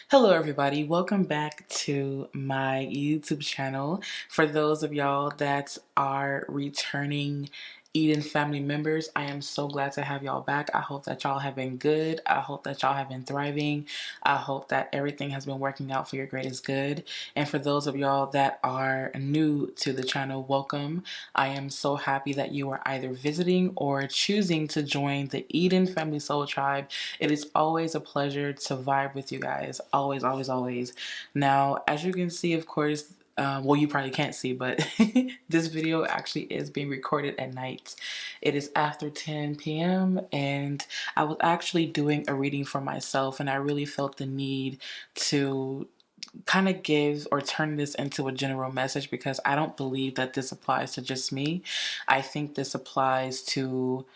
Hello, everybody. Welcome back to my YouTube channel. For those of y'all that are returning Eden family members, I am so glad to have y'all back. I hope that y'all have been good. I hope that y'all have been thriving. I hope that everything has been working out for your greatest good. And for those of y'all that are new to the channel, welcome. I am so happy that you are either visiting or choosing to join the Eden Family Soul Tribe. It is always a pleasure to vibe with you guys. Always, always, always. Now, as you can see, of course, well, you probably can't see, but this video actually is being recorded at night. It is after 10 p.m. and I was actually doing a reading for myself, and I really felt the need to kind of give or turn this into a general message because I don't believe that this applies to just me. I think this applies to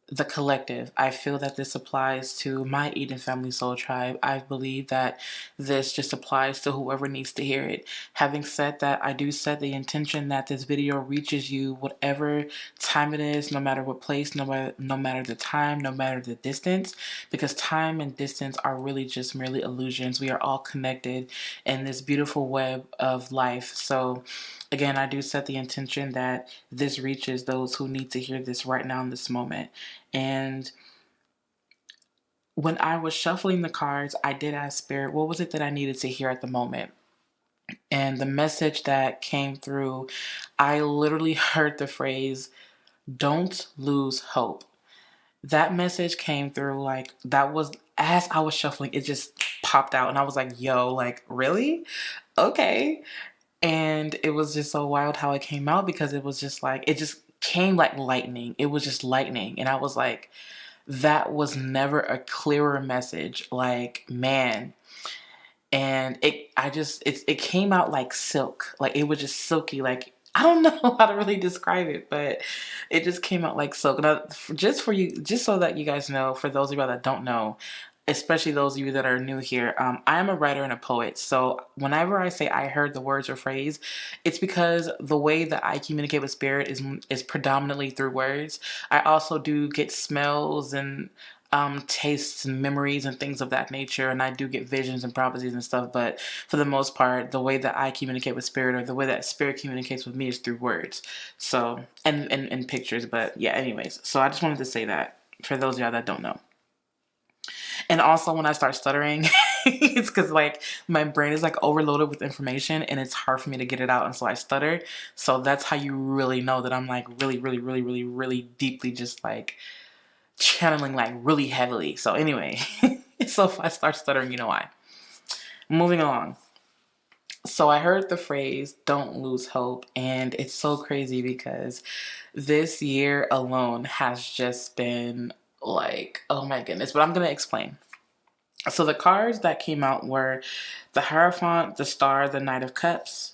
the collective. I feel that this applies to my Eden Family Soul Tribe. I believe that this just applies to whoever needs to hear it. Having said that, I do set the intention that this video reaches you whatever time it is, no matter what place, no matter the time, no matter the distance, because time and distance are really just merely illusions. We are all connected in this beautiful web of life. So again, I do set the intention that this reaches those who need to hear this right now in this moment. And when I was shuffling the cards, I did ask Spirit, what was it that I needed to hear at the moment? And the message that came through, I literally heard the phrase, don't lose hope. That message came through like, that was, as I was shuffling, it just popped out. And I was like, yo, like, really? Okay. And it was just so wild how it came out because it was just like, it just came like lightning. It was just lightning. And I was like, that was never a clearer message. Like, man. And it came out like silk. Like, it was just silky. Like, I don't know how to really describe it, but it just came out like silk. Now, just for you, just so that you guys know, for those of you that don't know, especially those of you that are new here, I am a writer and a poet. So whenever I say I heard the words or phrase, it's because the way that I communicate with spirit is predominantly through words. I also do get smells and tastes and memories and things of that nature, and I do get visions and prophecies and stuff, but for the most part, the way that I communicate with spirit or the way that spirit communicates with me is through words. So, and pictures, but yeah, anyways. So I just wanted to say that for those of y'all that don't know. And also when I start stuttering, it's because like my brain is like overloaded with information and it's hard for me to get it out, and so I stutter. So that's how you really know that I'm like really, really, really, really, really deeply just like channeling like really heavily. So anyway, so if I start stuttering, you know why. Moving along. So I heard the phrase, don't lose hope. And it's so crazy because this year alone has just been like, oh my goodness. But I'm going to explain. So the cards that came out were the Hierophant, the Star, the Knight of Cups,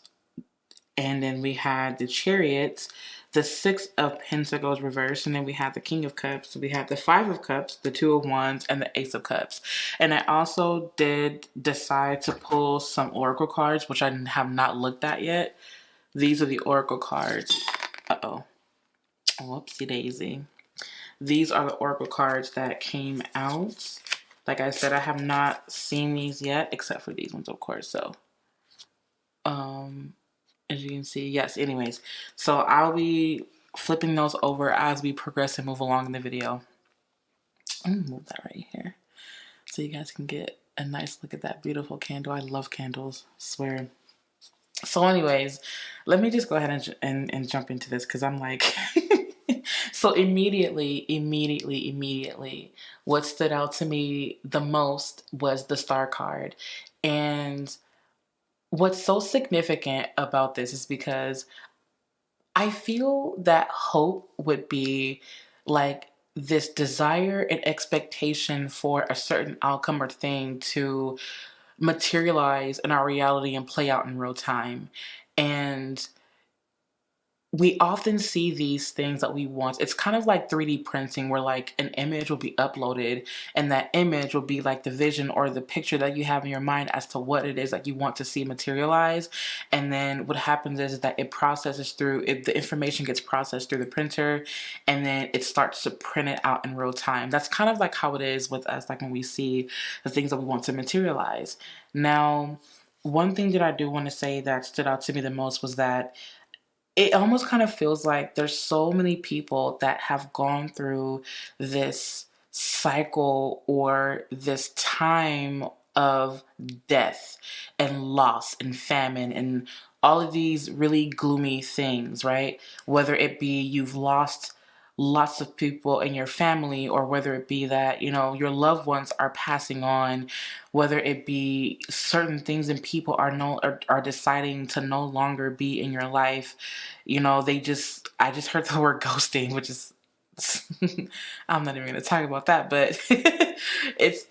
and then we had the Chariot, the Six of Pentacles reversed, and then we had the King of Cups, we had the Five of Cups, the Two of Wands, and the Ace of Cups. And I also did decide to pull some Oracle cards, which I have not looked at yet. These are the Oracle cards. Uh-oh. Whoopsie daisy. These are the Oracle cards that came out. Like I said, I have not seen these yet, except for these ones, of course. So, as you can see, yes, anyways. So I'll be flipping those over as we progress and move along in the video. I'm gonna move that right here so you guys can get a nice look at that beautiful candle. I love candles, I swear. So anyways, let me just go ahead and jump into this because I'm like... So immediately, what stood out to me the most was the Star card. And what's so significant about this is because I feel that hope would be like this desire and expectation for a certain outcome or thing to materialize in our reality and play out in real time. And we often see these things that we want. It's kind of like 3D printing, where like an image will be uploaded, and that image will be like the vision or the picture that you have in your mind as to what it is that you want to see materialize. And then what happens is that it processes through it, the information gets processed through the printer, and then it starts to print it out in real time. That's kind of like how it is with us, like when we see the things that we want to materialize. Now, one thing that I do want to say that stood out to me the most was that it almost kind of feels like there's so many people that have gone through this cycle or this time of death and loss and famine and all of these really gloomy things, right? Whether it be you've lost lots of people in your family, or whether it be that, your loved ones are passing on, whether it be certain things and people are deciding to no longer be in your life. I just heard the word ghosting, which is I'm not even going to talk about that, but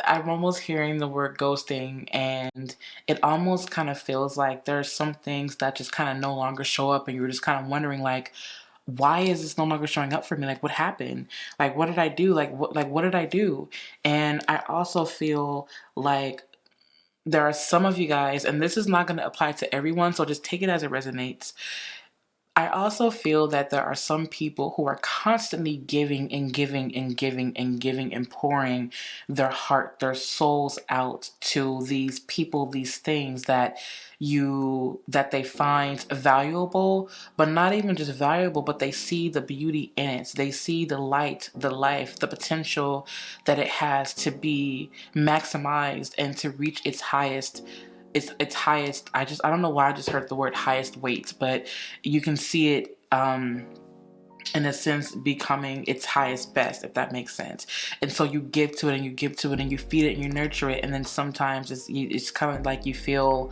I'm almost hearing the word ghosting, and it almost kind of feels like there's some things that just kind of no longer show up, and you're just kind of wondering, like, why is this no longer showing up for me? Like, what happened? Like, what did I do? What did I do? And I also feel like there are some of you guys, and this is not going to apply to everyone, so just take it as it resonates. I also feel that there are some people who are constantly giving and giving and giving and giving and pouring their heart, their souls out to these people, these things that they find valuable, but not even just valuable, but they see the beauty in it. They see the light, the life, the potential that it has to be maximized and to reach its highest. Its highest. I don't know why I just heard the word highest weight, but you can see it in a sense becoming its highest best, if that makes sense. And so you give to it and you give to it and you feed it and you nurture it, and then sometimes it's kind of like you feel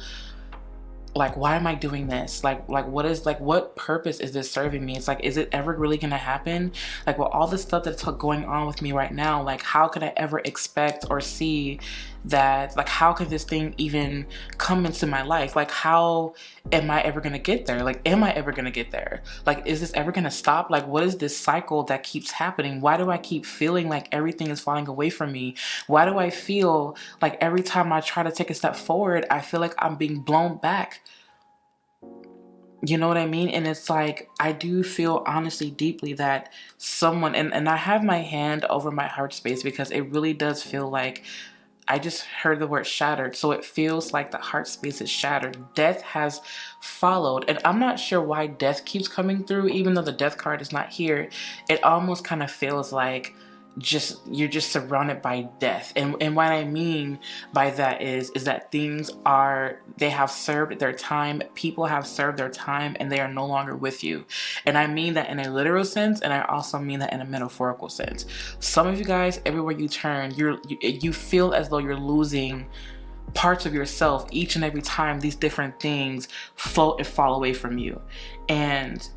like, why am I doing this? What purpose is this serving me? It's like, is it ever really gonna happen? Like, with all the stuff that's going on with me right now, like, how could I ever expect or see that? Like, how could this thing even come into my life? Like, how am I ever gonna get there? Like, am I ever gonna get there? Like, is this ever gonna stop? Like, what is this cycle that keeps happening? Why do I keep feeling like everything is falling away from me? Why do I feel like every time I try to take a step forward, I feel like I'm being blown back? You know what I mean? And it's like, I do feel honestly deeply that someone, and I have my hand over my heart space, because it really does feel like, I just heard the word shattered. So it feels like the heart space is shattered. Death has followed. And I'm not sure why death keeps coming through, even though the death card is not here. It almost kind of feels like you're just surrounded by death. And what I mean by that is that they have served their time. People have served their time and they are no longer with you. And I mean that in a literal sense, and I also mean that in a metaphorical sense. Some of you guys, everywhere you turn, you feel as though you're losing parts of yourself each and every time these different things float and fall away from you. And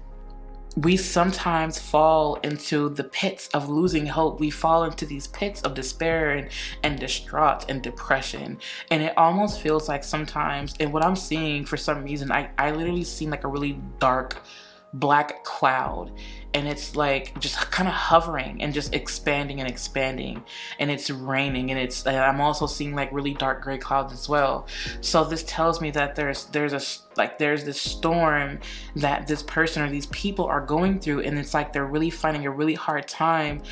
we sometimes fall into the pits of losing hope. We fall into these pits of despair and distraught and depression. And it almost feels like sometimes, and what I'm seeing for some reason, I literally see like a really dark black cloud, and it's like just kind of hovering and just expanding and expanding, and it's raining, and I'm also seeing like really dark gray clouds as well. So this tells me that there's this storm that this person or these people are going through, and it's like they're really finding a really hard time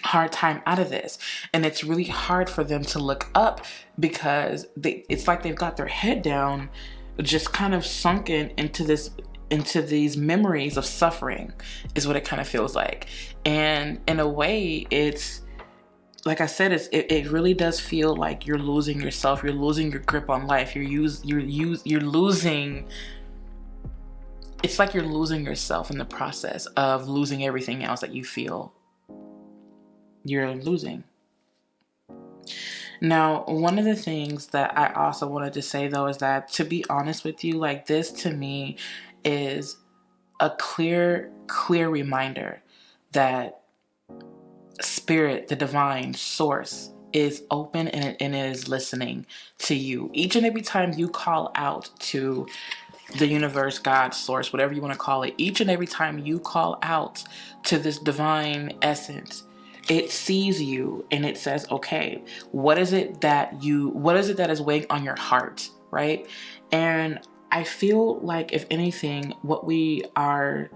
hard time out of this. And it's really hard for them to look up, because it's like they've got their head down, just kind of sunken into these memories of suffering, is what it kind of feels like. And in a way, it's like I said, it really does feel like you're losing yourself. You're losing your grip on life. You're losing. It's like you're losing yourself in the process of losing everything else that you feel you're losing. Now, one of the things that I also wanted to say, though, is that, to be honest with you, like, this to me is a clear reminder that spirit, the divine source, is open and it is listening to you. Each and every time you call out to the universe, God, source, whatever you want to call it, each and every time you call out to this divine essence, it sees you and it says, okay, what is it that is weighing on your heart, right? And I feel like, if anything, what we are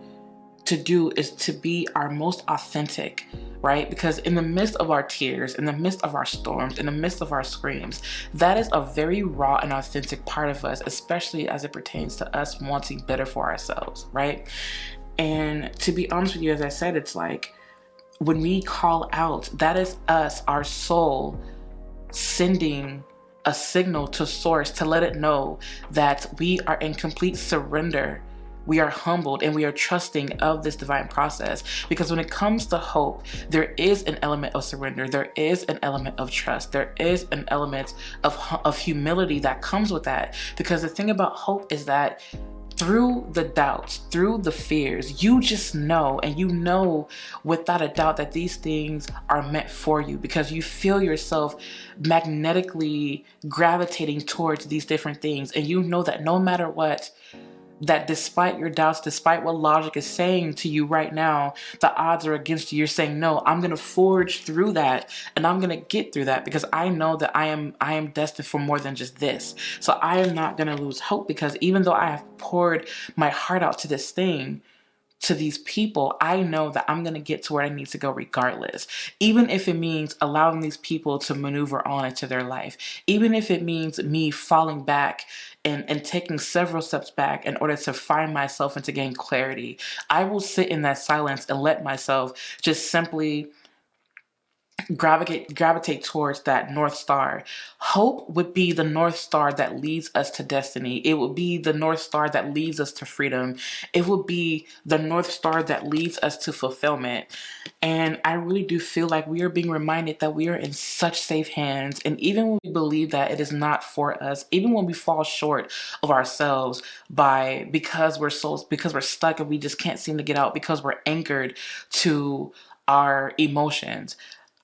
to do is to be our most authentic, right? Because in the midst of our tears, in the midst of our storms, in the midst of our screams, that is a very raw and authentic part of us, especially as it pertains to us wanting better for ourselves, right? And to be honest with you, as I said, it's like when we call out, that is us, our soul, sending a signal to source to let it know that we are in complete surrender. We are humbled and we are trusting of this divine process. Because when it comes to hope, there is an element of surrender. There is an element of trust. There is an element of humility that comes with that. Because the thing about hope is that through the doubts, through the fears, you just know, and you know without a doubt that these things are meant for you, because you feel yourself magnetically gravitating towards these different things. And you know that no matter what, that despite your doubts, despite what logic is saying to you right now, the odds are against you. You're saying, no, I'm going to forge through that and I'm going to get through that, because I know that I am destined for more than just this. So I am not going to lose hope, because even though I have poured my heart out to this thing, to these people, I know that I'm going to get to where I need to go regardless. Even if it means allowing these people to maneuver on into their life. Even if it means me falling back and taking several steps back in order to find myself and to gain clarity. I will sit in that silence and let myself just simply gravitate towards that North Star. Hope would be the North Star that leads us to destiny. It would be the North Star that leads us to freedom. It would be the North Star that leads us to fulfillment. And I really do feel like we are being reminded that we are in such safe hands. And even when we believe that it is not for us, even when we fall short of ourselves because we're stuck and we just can't seem to get out, because we're anchored to our emotions,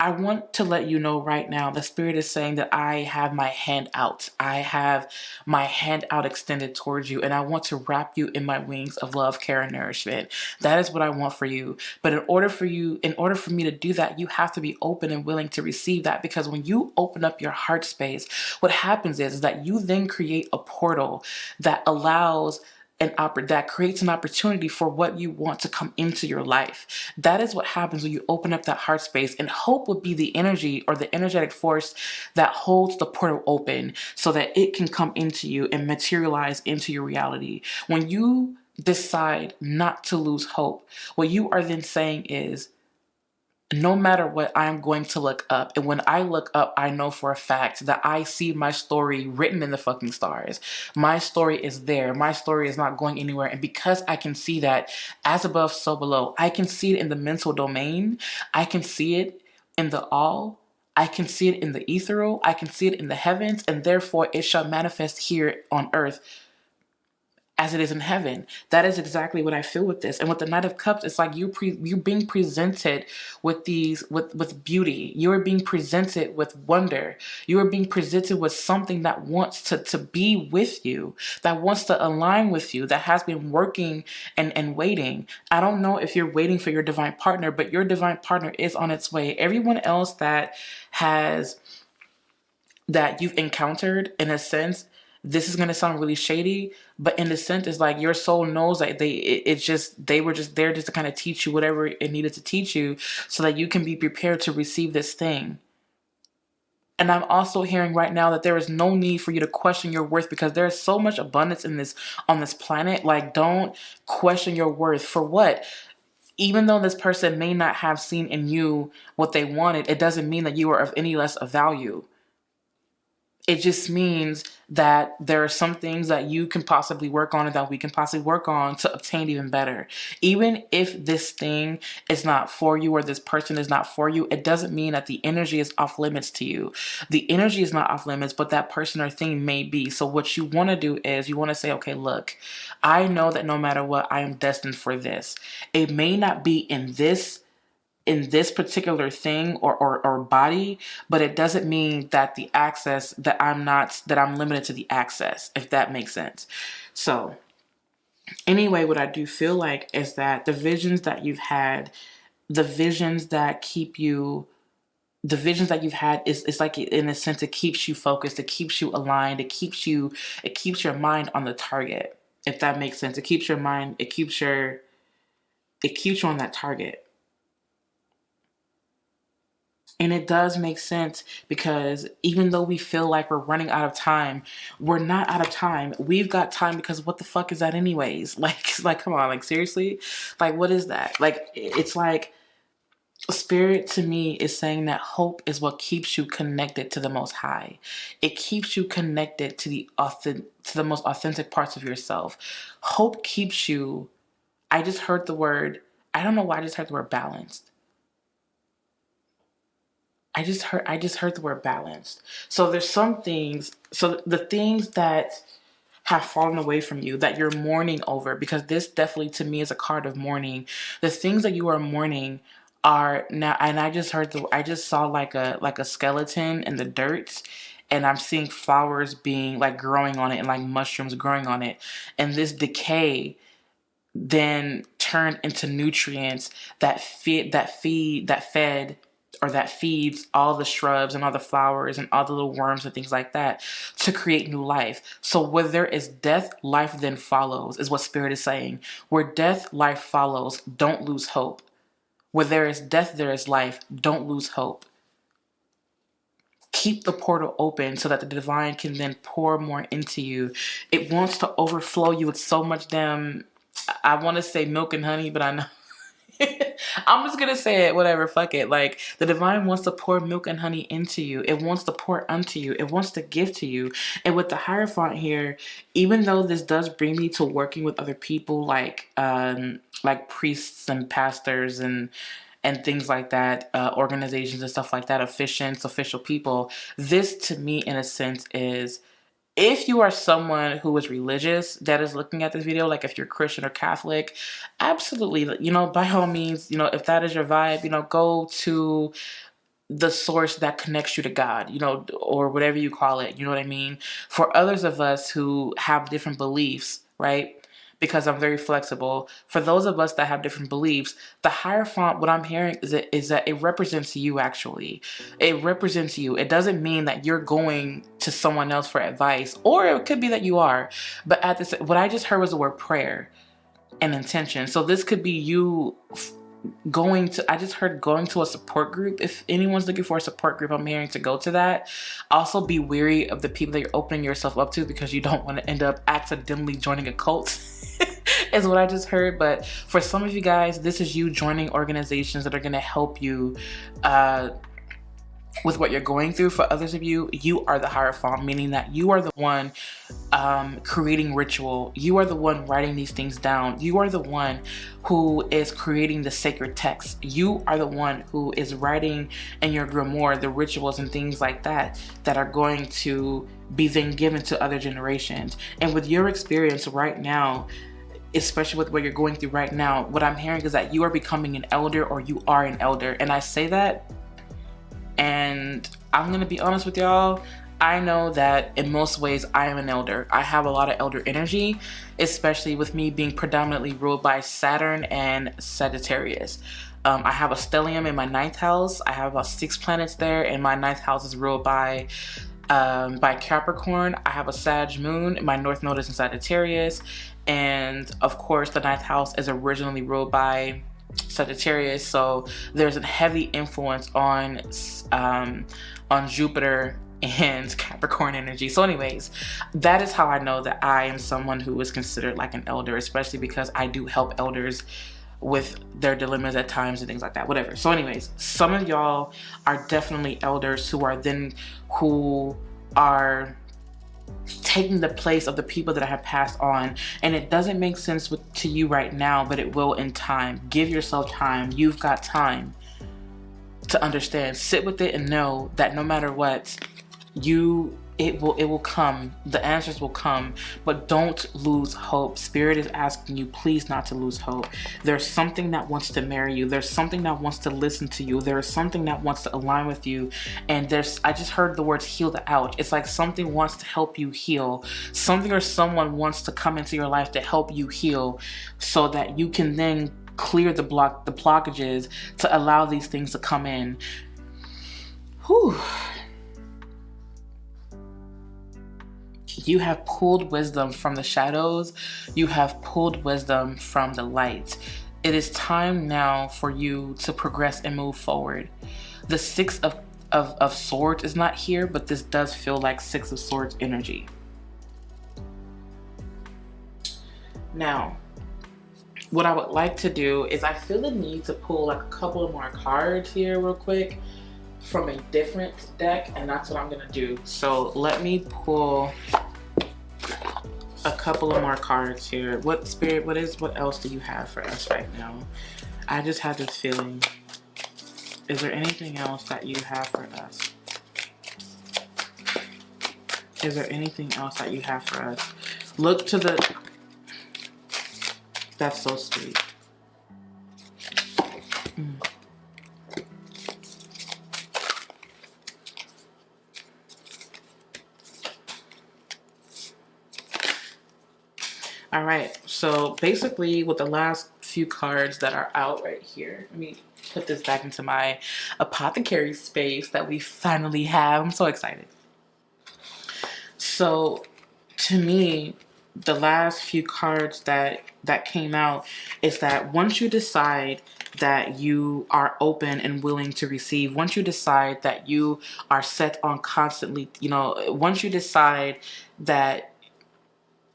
I want to let you know right now, the Spirit is saying that I have my hand out. I have my hand out extended towards you, and I want to wrap you in my wings of love, care, and nourishment. That is what I want for you. But in order for me to do that, you have to be open and willing to receive that, because when you open up your heart space, what happens is that you then create a portal that allows that creates an opportunity for what you want to come into your life. That is what happens when you open up that heart space. And hope would be the energy or the energetic force that holds the portal open so that it can come into you and materialize into your reality. When you decide not to lose hope, what you are then saying is, no matter what, I'm going to look up. And when I look up, I know for a fact that I see my story written in the fucking stars. My story is there. My story is not going anywhere. And because I can see that, as above, so below, I can see it in the mental domain. I can see it in the all. I can see it in the ethereal. I can see it in the heavens. And therefore, it shall manifest here on earth as it is in heaven. That is exactly what I feel with this. And with the Knight of Cups, it's like you're being presented with with beauty. You are being presented with wonder. You are being presented with something that wants to be with you, that wants to align with you, that has been working and waiting. I don't know if you're waiting for your divine partner, but your divine partner is on its way. Everyone else that you've encountered, in a sense, this is going to sound really shady, but in a sense, it's like your soul knows that they were just there just to kind of teach you whatever it needed to teach you so that you can be prepared to receive this thing. And I'm also hearing right now that there is no need for you to question your worth, because there is so much abundance on this planet. Like, don't question your worth. For what? Even though this person may not have seen in you what they wanted, it doesn't mean that you are of any less of value. It just means that there are some things that you can possibly work on and that we can possibly work on to obtain even better. Even if this thing is not for you or this person is not for you, it doesn't mean that the energy is off limits to you. The energy is not off limits, but that person or thing may be. So what you want to do is you want to say, okay, look, I know that no matter what, I am destined for this. It may not be in this in this particular thing or body, but it doesn't mean that the access that I'm limited to the access, if that makes sense. So anyway, what I do feel like is that the visions that you've had, the visions that keep you, the visions that you've had is like, in a sense, it keeps you focused, it keeps you aligned, it keeps your mind on the target, if that makes sense. It keeps your mind, it keeps you on that target. And it does make sense, because even though we feel like we're running out of time, we're not out of time. We've got time, because what the fuck is that anyways? Like come on, like seriously? Like what is that? Like it's like Spirit to me is saying that hope is what keeps you connected to the Most High. It keeps you connected to the most authentic parts of yourself. Hope keeps you, I just heard the word, I don't know why I just heard the word balanced. I just heard the word balanced. So there's some things, so the things that have fallen away from you that you're mourning over, because this definitely to me is a card of mourning. The things that you are mourning are now, and I just saw like a skeleton in the dirt, and I'm seeing flowers being like growing on it, and like mushrooms growing on it, and this decay then turned into nutrients that fed or that feeds all the shrubs and all the flowers and all the little worms and things like that to create new life. So where there is death, life then follows, is what Spirit is saying. Where death, life follows, don't lose hope. Where there is death, there is life, don't lose hope. Keep the portal open so that the divine can then pour more into you. It wants to overflow you with so much damn, I want to say milk and honey, but I know I'm just gonna say it, whatever, fuck it. Like, the divine wants to pour milk and honey into you. It wants to pour unto you. It wants to give to you. And with the Hierophant here, even though this does bring me to working with other people, like priests and pastors and things like that, organizations and stuff like that, official people, this to me, in a sense, is, if you are someone who is religious that is looking at this video, like if you're Christian or Catholic, absolutely, by all means, if that is your vibe, go to the source that connects you to God, or whatever you call it, you know what I mean? For others of us who have different beliefs, right? Because I'm very flexible. For those of us that have different beliefs, the Hierophant, what I'm hearing is that it represents you, actually. It represents you. It doesn't mean that you're going to someone else for advice, or it could be that you are. But what I just heard was the word prayer and intention. So this could be you I just heard going to a support group. If anyone's looking for a support group, I'm hearing to go to that. Also be wary of the people that you're opening yourself up to, because you don't want to end up accidentally joining a cult. Is what I just heard. But for some of you guys, this is you joining organizations that are going to help you with what you're going through. For others of you, you are the Hierophant, meaning that you are the one creating ritual. You are the one writing these things down. You are the one who is creating the sacred text. You are the one who is writing in your grimoire the rituals and things like that are going to be then given to other generations. And with your experience right now, especially with what you're going through right now, what I'm hearing is that you are becoming an elder, or you are an elder. And I say that, and I'm going to be honest with y'all, I know that in most ways I am an elder. I have a lot of elder energy, especially with me being predominantly ruled by Saturn and Sagittarius. I have a stellium in my 9th house. I have about 6 planets there, and my 9th house is ruled by Capricorn. I have a Sag moon. My North Node is in Sagittarius. And of course, the 9th house is originally ruled by Sagittarius. So there's a heavy influence on Jupiter and Capricorn energy. So anyways, that is how I know that I am someone who is considered like an elder, especially because I do help elders with their dilemmas at times and things like that, whatever. So anyways, some of y'all are definitely elders who are taking the place of the people that I have passed on. And it doesn't make sense to you right now, but it will in time. Give yourself time. You've got time to understand. Sit with it and know that no matter what, it will come. The answers will come, but don't lose hope. Spirit is asking you, please, not to lose hope. There's something that wants to marry you. There's something that wants to listen to you. There is something that wants to align with you. And I just heard the words heal the ouch. It's like something wants to help you heal. Something or someone wants to come into your life to help you heal, so that you can then clear the blockages to allow these things to come in. Whew. You have pulled wisdom from the shadows. You have pulled wisdom from the light. It is time now for you to progress and move forward. The Six of Swords is not here, but this does feel like Six of Swords energy. Now, what I would like to do is, I feel the need to pull like a couple of more cards here real quick from a different deck, and that's what I'm gonna do. So let me pull a couple of more cards here. What else do you have for us right now? I just have this feeling. Is there anything else that you have for us? Is there anything else that you have for us? Look to the... That's so sweet. All right, so basically with the last few cards that are out right here, let me put this back into my Apothecary space that we finally have. I'm so excited. So to me, the last few cards that came out is that once you decide that you are open and willing to receive, once you decide that you are set on constantly, once you decide that,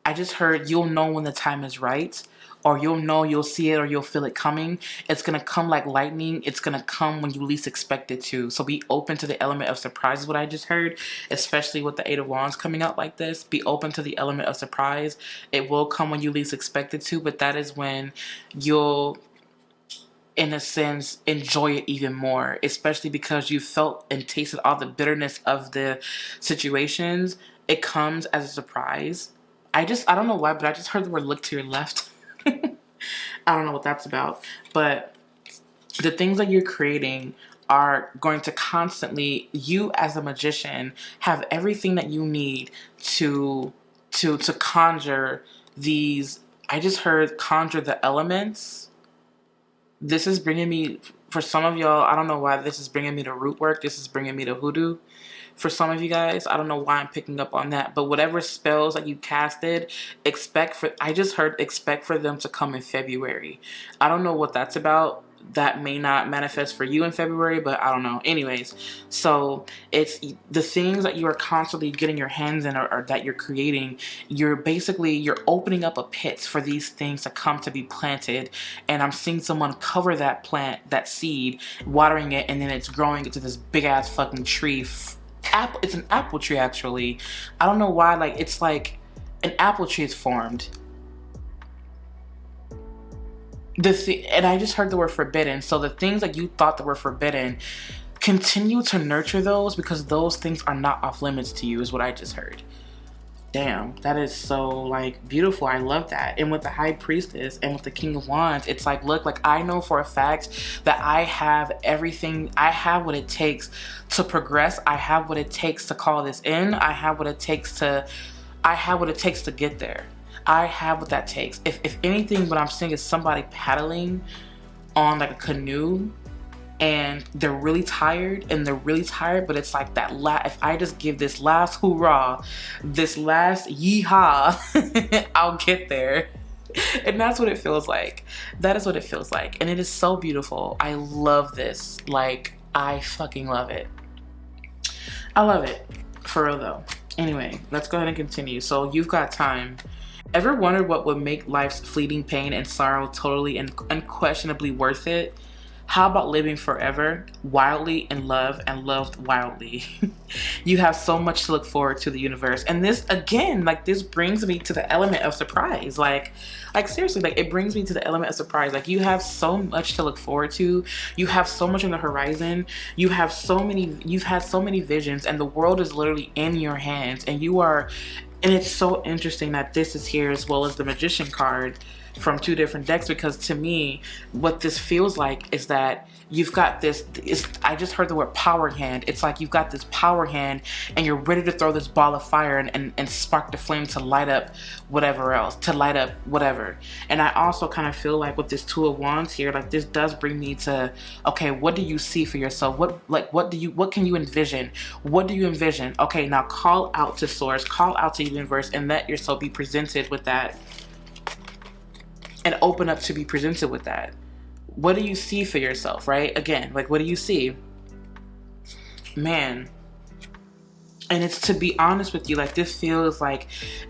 I just heard, you'll know when the time is right, or you'll see it, or you'll feel it coming. It's going to come like lightning. It's going to come when you least expect it to. So be open to the element of surprise is what I just heard, especially with the Eight of Wands coming out like this. Be open to the element of surprise. It will come when you least expect it to, but that is when you'll, in a sense, enjoy it even more, especially because you felt and tasted all the bitterness of the situations. It comes as a surprise. I don't know why, but I just heard the word look to your left. I don't know what that's about. But the things that you're creating are going to constantly, you as a magician, have everything that you need to conjure these. I just heard conjure the elements. This is bringing me, for some of y'all, I don't know why this is bringing me to root work. This is bringing me to hoodoo. For some of you guys, I don't know why I'm picking up on that, but whatever spells that you casted, I just heard expect for them to come in February. I don't know what that's about. That may not manifest for you in February, but I don't know. Anyways, so it's the things that you are constantly getting your hands in, or that you're creating. You're opening up a pit for these things to come to be planted. And I'm seeing someone cover that plant, that seed, watering it, and then it's growing into this big ass fucking tree. It's an apple tree, actually. I don't know why, it's like an apple tree is formed. And I just heard the word forbidden. So the things that you thought that were forbidden, continue to nurture those, because those things are not off limits to you, is what I just heard. Damn, that is so beautiful. I love that. And with the High Priestess and with the King of Wands, it's look, I know for a fact that I have everything. I have what it takes to progress. I have what it takes to call this in. I have what it takes to get there. I have what that takes. If anything, what I'm seeing is somebody paddling on a canoe, and they're really tired, but it's like that if I just give this last hoorah, this last yeehaw, I'll get there. And that's what it feels like. That is what it feels like. And it is so beautiful. I love this. I fucking love it. I love it. For real though. Anyway, let's go ahead and continue. So you've got time. Ever wondered what would make life's fleeting pain and sorrow totally and unquestionably worth it? How about living forever, wildly in love and loved wildly? You have so much to look forward to the universe. And this, again, like, this brings me to the element of surprise. Like seriously, like, it brings me to the element of surprise. Like, you have so much to look forward to. You have so much on the horizon. You've had so many visions, and the world is literally in your hands. And it's so interesting that this is here as well as the Magician card from two different decks, because to me, what this feels like is that you've got I just heard the word power hand. It's like you've got this power hand and you're ready to throw this ball of fire and spark the flame to light up whatever. And I also kind of feel like with this Two of Wands here, like, this does bring me to, okay, what do you see for yourself? What can you envision? What do you envision? Okay, now call out to source, call out to the universe, and let yourself be presented with that. And open up to be presented with that. What do you see for yourself, right? Again, like, what do you see? Man. And it's, to be honest with you, like, this feels like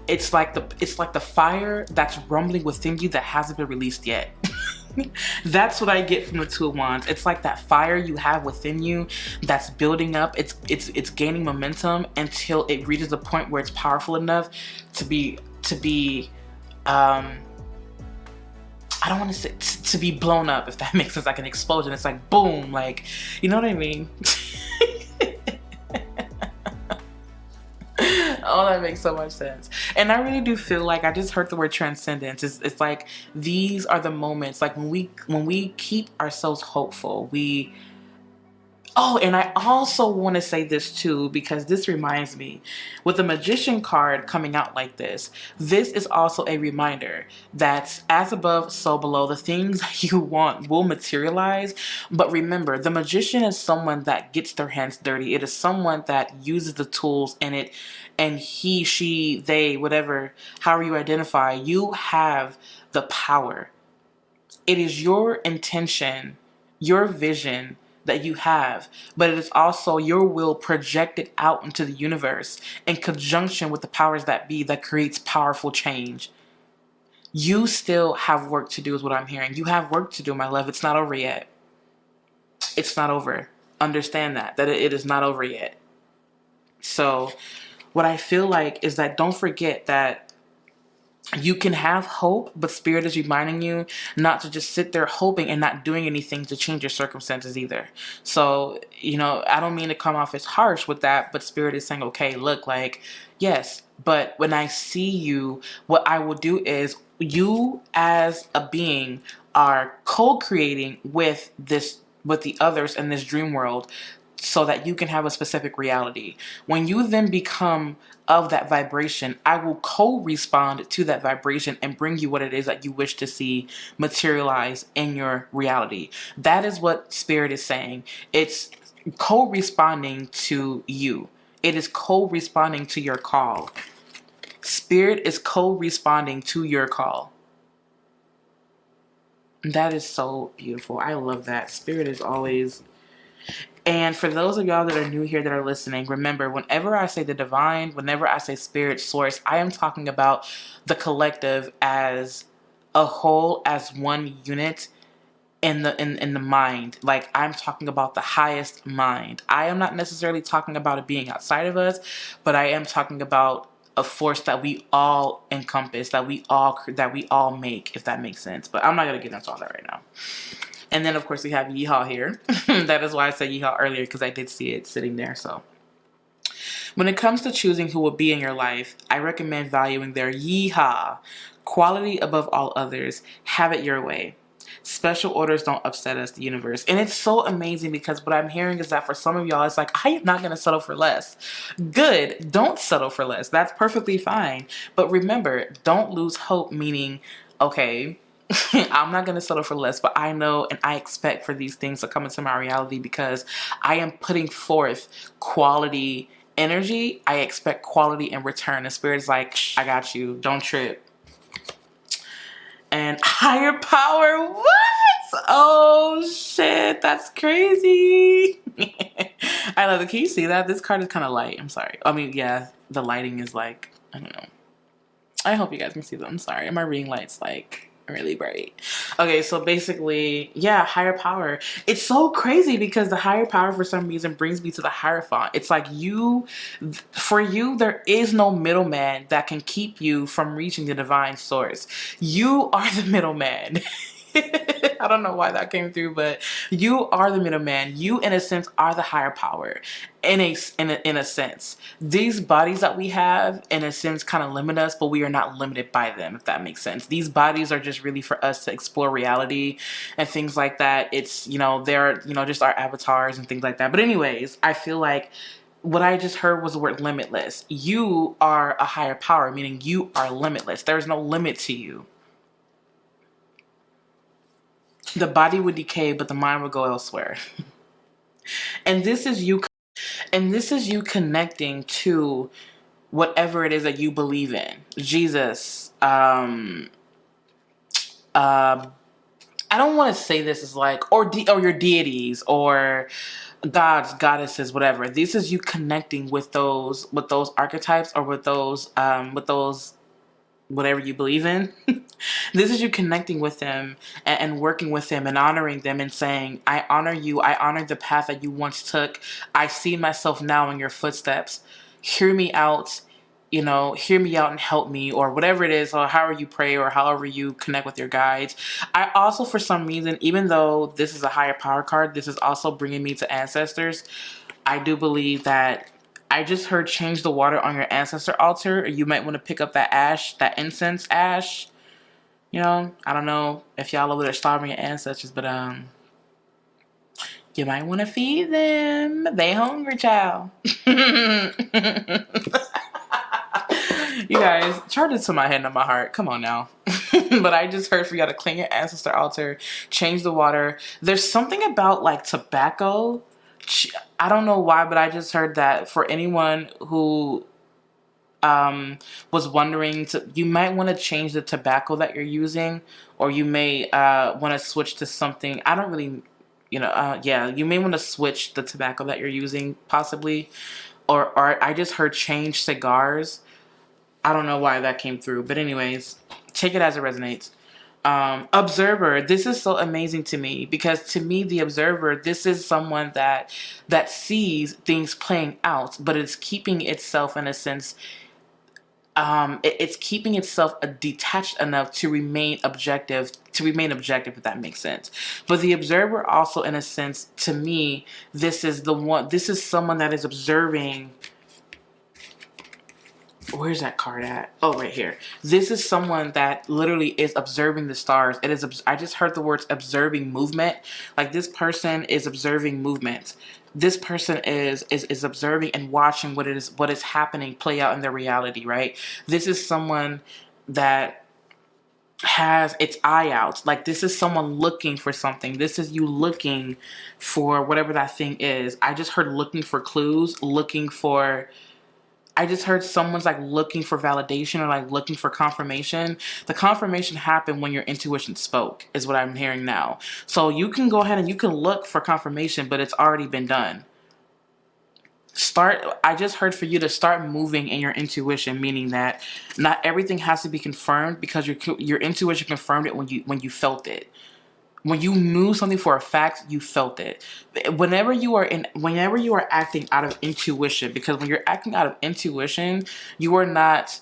it's like the fire that's rumbling within you that hasn't been released yet. That's what I get from the Two of Wands. It's like that fire you have within you that's building up. It's gaining momentum until it reaches a point where it's powerful enough to be I don't want to say to be blown up, if that makes sense, like an explosion. It's like boom, like, you know what I mean? Oh, that makes so much sense. And I really do feel like I just heard the word transcendence. It's like these are the moments, like when we keep ourselves hopeful, Oh, and I also want to say this too, because this reminds me, with the Magician card coming out like this is also a reminder that as above, so below, the things you want will materialize. But remember, the Magician is someone that gets their hands dirty. It is someone that uses the tools in it, and he, she, they, whatever, however you identify, you have the power. It is your intention, your vision that you have, but it is also your will projected out into the universe in conjunction with the powers that be that creates powerful change. You still have work to do is what I'm hearing. You have work to do, my love. It's not over yet. It's not over. Understand that it is not over yet. So what I feel like is that don't forget that you can have hope, but Spirit is reminding you not to just sit there hoping and not doing anything to change your circumstances either. So, I don't mean to come off as harsh with that, but Spirit is saying, okay, look, like, yes, but when I see you, what I will do is you as a being are co-creating with the others in this dream world so that you can have a specific reality. When you then become of that vibration, I will co-respond to that vibration and bring you what it is that you wish to see materialize in your reality. That is what Spirit is saying. It's co-responding to you. It is co-responding to your call. Spirit is co-responding to your call. That is so beautiful. I love that. Spirit is always... And for those of y'all that are new here that are listening, remember, whenever I say the divine, whenever I say spirit, source, I am talking about the collective as a whole, as one unit in the mind. Like, I'm talking about the highest mind. I am not necessarily talking about a being outside of us, but I am talking about a force that we all encompass, that we all make, if that makes sense. But I'm not going to get into all that right now. And then, of course, we have Yeehaw here. That is why I said Yeehaw earlier, because I did see it sitting there. So when it comes to choosing who will be in your life, I recommend valuing their Yeehaw quality above all others. Have it your way. Special orders don't upset us, the universe. And it's so amazing, because what I'm hearing is that for some of y'all, it's like, I am not going to settle for less. Good. Don't settle for less. That's perfectly fine. But remember, don't lose hope, meaning, okay, I'm not going to settle for less, but I know and I expect for these things to come into my reality, because I am putting forth quality energy. I expect quality in return. The Spirit's like, I got you. Don't trip. And higher power. What? Oh, shit. That's crazy. I love it. Can you see that? This card is kind of light. I'm sorry. I mean, yeah, the lighting is like, I don't know. I hope you guys can see that. I'm sorry. My reading light's like really bright. Okay, so basically, yeah, higher power. It's so crazy because the higher power for some reason brings me to the Hierophant. It's like for you, there is no middleman that can keep you from reaching the divine source. You are the middleman. I don't know why that came through, but you are the middleman. You, in a sense, are the higher power. In a sense, these bodies that we have, in a sense, kind of limit us, but we are not limited by them. If that makes sense, these bodies are just really for us to explore reality and things like that. It's they're just our avatars and things like that. But anyways, I feel like what I just heard was the word limitless. You are a higher power, meaning you are limitless. There's no limit to you. The body would decay, but the mind would go elsewhere. And this is you connecting to whatever it is that you believe in. Jesus. I don't want to say this as like, or your deities, or gods, goddesses, whatever. This is you connecting with those archetypes, or with those whatever you believe in. This is you connecting with them and working with them and honoring them and saying, I honor you. I honor the path that you once took. I see myself now in your footsteps. Hear me out, hear me out and help me, or whatever it is, or however you pray, or however you connect with your guides. I also, for some reason, even though this is a higher power card, this is also bringing me to ancestors. I do believe that I just heard change the water on your ancestor altar. You might want to pick up that ash, that incense ash. I don't know if y'all over there starving your ancestors, but you might want to feed them. They hungry, child. You guys, charge it to my head and my heart. Come on now. But I just heard for y'all to clean your ancestor altar, change the water. There's something about like tobacco. I don't know why, but I just heard that for anyone who was wondering, you might want to change the tobacco that you're using, or you may want to switch to something. I don't really, you may want to switch the tobacco that you're using, possibly. Or I just heard change cigars. I don't know why that came through, but anyways, take it as it resonates. Observer, this is so amazing to me, because to me, the observer, this is someone that sees things playing out, but it's keeping itself, in a sense, it's keeping itself detached enough to remain objective, if that makes sense. But the observer also, in a sense, to me, this is someone that is observing. Where's that card at? Oh, right here. This is someone that literally is observing the stars. I just heard the words observing movement. Like, this person is observing movement. This person is observing and watching what is happening play out in their reality, right? This is someone that has its eye out. Like, this is someone looking for something. This is you looking for whatever that thing is. I just heard looking for clues, I just heard someone's like looking for validation, or like looking for confirmation. The confirmation happened when your intuition spoke, is what I'm hearing now. So you can go ahead and you can look for confirmation, but it's already been done. I just heard for you to start moving in your intuition, meaning that not everything has to be confirmed, because your intuition confirmed it when you felt it. When you knew something for a fact, you felt it. Whenever you are acting out of intuition, because when you're acting out of intuition, you are not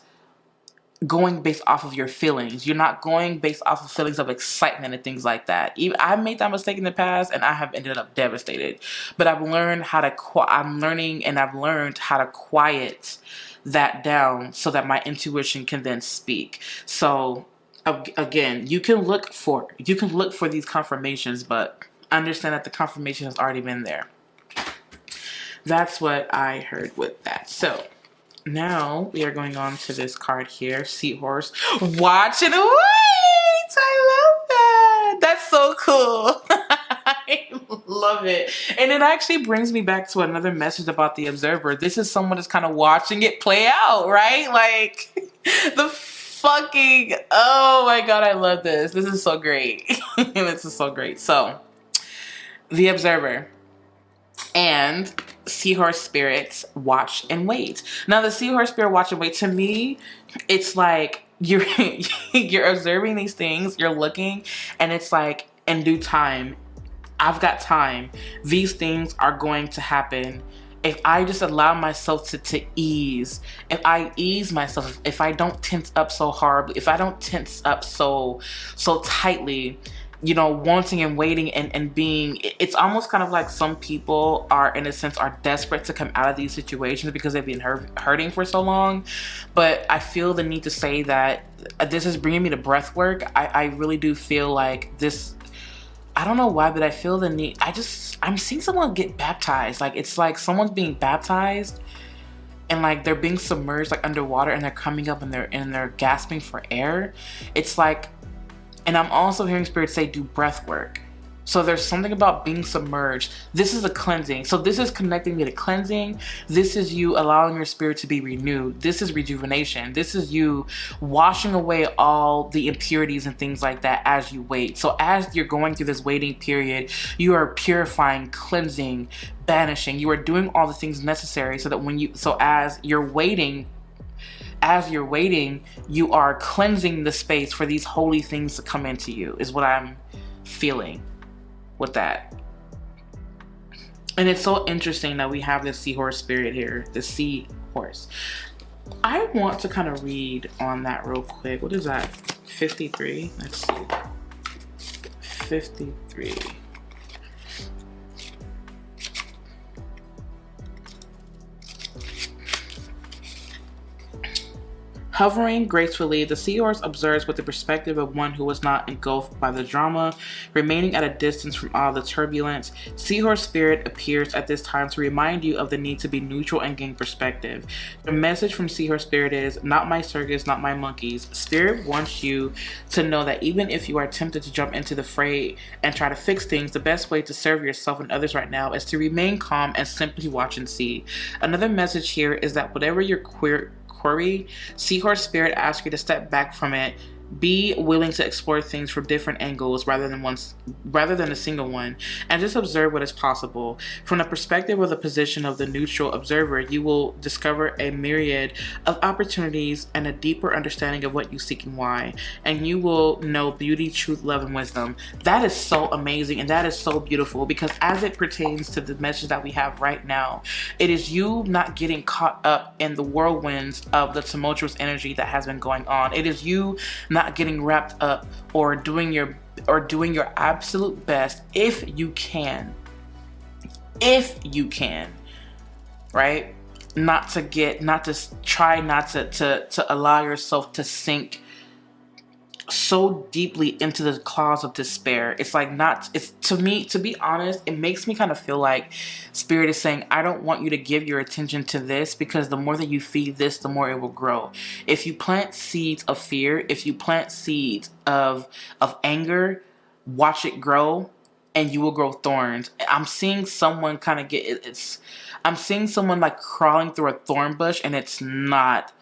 going based off of your feelings. You're not going based off of feelings of excitement and things like that. I made that mistake in the past, and I have ended up devastated. But I've learned how to quiet that down so that my intuition can then speak. So again, you can look for these confirmations, but understand that the confirmation has already been there. That's what I heard with that. So now we are going on to this card here, Seahorse. Watch and wait! I love that. That's so cool. I love it. And it actually brings me back to another message about the observer. This is someone that's kind of watching it play out, right? Like, oh my god, I love this. This is so great. This is so great. So, the observer and Seahorse Spirit, watch and wait. Now, the Seahorse Spirit, watch and wait, to me, it's like you're you're observing these things, you're looking, and it's like, in due time, I've got time. These things are going to happen. If I just allow myself to ease, if I ease myself, if I don't tense up so hard, if I don't tense up so tightly, you know, wanting and waiting and being, it's almost kind of like some people are, in a sense, are desperate to come out of these situations because they've been hurting for so long. But I feel the need to say that this is bringing me to breath work. I really do feel like this, I don't know why, but I feel the need. I'm seeing someone get baptized. Like, it's like someone's being baptized and like they're being submerged like underwater, and they're coming up and they're gasping for air. It's like, and I'm also hearing Spirit say do breath work. So there's something about being submerged. This is a cleansing. So this is connecting me to cleansing. This is you allowing your spirit to be renewed. This is rejuvenation. This is you washing away all the impurities and things like that as you wait. So as you're going through this waiting period, you are purifying, cleansing, banishing. You are doing all the things necessary so that as you're waiting, you are cleansing the space for these holy things to come into you, is what I'm feeling with that. And it's so interesting that we have this Seahorse Spirit here, the Seahorse. I want to kind of read on that real quick. What is that? 53? Let's see. 53. Hovering gracefully, the seahorse observes with the perspective of one who was not engulfed by the drama, remaining at a distance from all the turbulence. Seahorse Spirit appears at this time to remind you of the need to be neutral and gain perspective. The message from Seahorse Spirit is, not my circus, not my monkeys. Spirit wants you to know that even if you are tempted to jump into the fray and try to fix things, the best way to serve yourself and others right now is to remain calm and simply watch and see. Another message here is that whatever your query, Seahorse Spirit asks you to step back from it. Be willing to explore things from different angles rather than a single one, and just observe what is possible. From the perspective or the position of the neutral observer, you will discover a myriad of opportunities and a deeper understanding of what you seek and why, and you will know beauty, truth, love, and wisdom. That is so amazing, and that is so beautiful, because as it pertains to the message that we have right now, it is you not getting caught up in the whirlwinds of the tumultuous energy that has been going on. It is you not getting wrapped up or doing your absolute best, if you can, right? Not to allow yourself to sink so deeply into the claws of despair. It's to me, to be honest, it makes me kind of feel like Spirit is saying, I don't want you to give your attention to this, because the more that you feed this, the more it will grow. If you plant seeds of fear, if you plant seeds of anger, watch it grow, and you will grow thorns. I'm seeing someone kind of I'm seeing someone like crawling through a thorn bush, and it is not.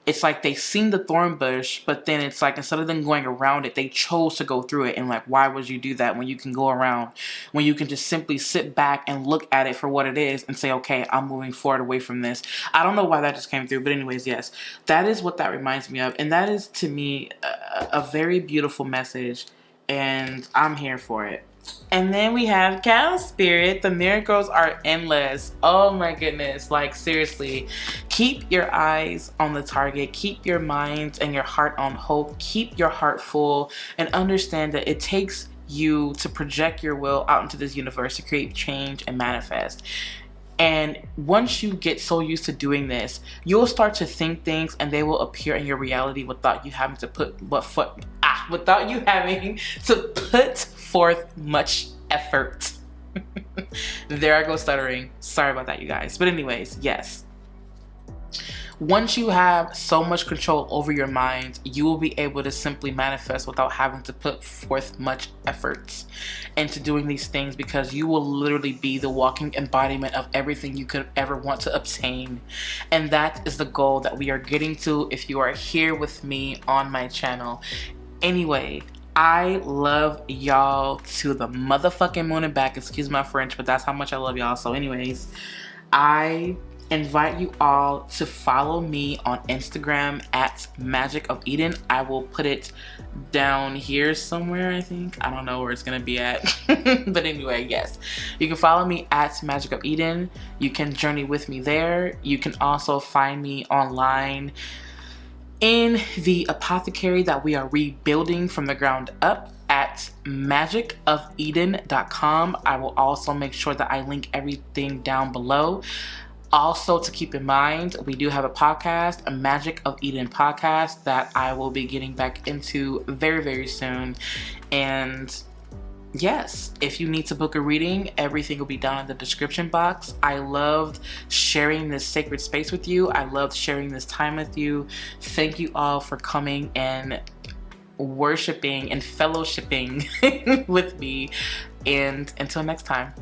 It's like they seen the thorn bush, but then it's like, instead of them going around it, they chose to go through it. And like, why would you do that when you can go around, when you can just simply sit back and look at it for what it is and say, okay, I'm moving forward away from this. I don't know why that just came through, but anyways, yes, that is what that reminds me of. And that is, to me, a very beautiful message, and I'm here for it. And then we have Cow Spirit. The miracles are endless. Oh my goodness. Like, seriously, keep your eyes on the target. Keep your mind and your heart on hope. Keep your heart full, and understand that it takes you to project your will out into this universe to create change and manifest. And once you get so used to doing this, you'll start to think things, and they will appear in your reality without you having to put forth much effort. There I go stuttering. Sorry about that, you guys. But anyways, yes. Once you have so much control over your mind, you will be able to simply manifest without having to put forth much efforts into doing these things, because you will literally be the walking embodiment of everything you could ever want to obtain. And that is the goal that we are getting to if you are here with me on my channel. Anyway, I love y'all to the motherfucking moon and back. Excuse my French, but that's how much I love y'all. So anyways, I invite you all to follow me on Instagram at Magick of Eden. I will put it down here somewhere, I think. I don't know where it's gonna be at. But anyway, yes. You can follow me at Magick of Eden. You can journey with me there. You can also find me online in the Apothecary that we are rebuilding from the ground up at magickofeden.com. I will also make sure that I link everything down below. Also, to keep in mind, we do have a podcast, a Magick of Eden podcast, that I will be getting back into very, very soon. And yes, if you need to book a reading, everything will be down in the description box. I loved sharing this sacred space with you. I loved sharing this time with you. Thank you all for coming and worshiping and fellowshipping with me. And until next time.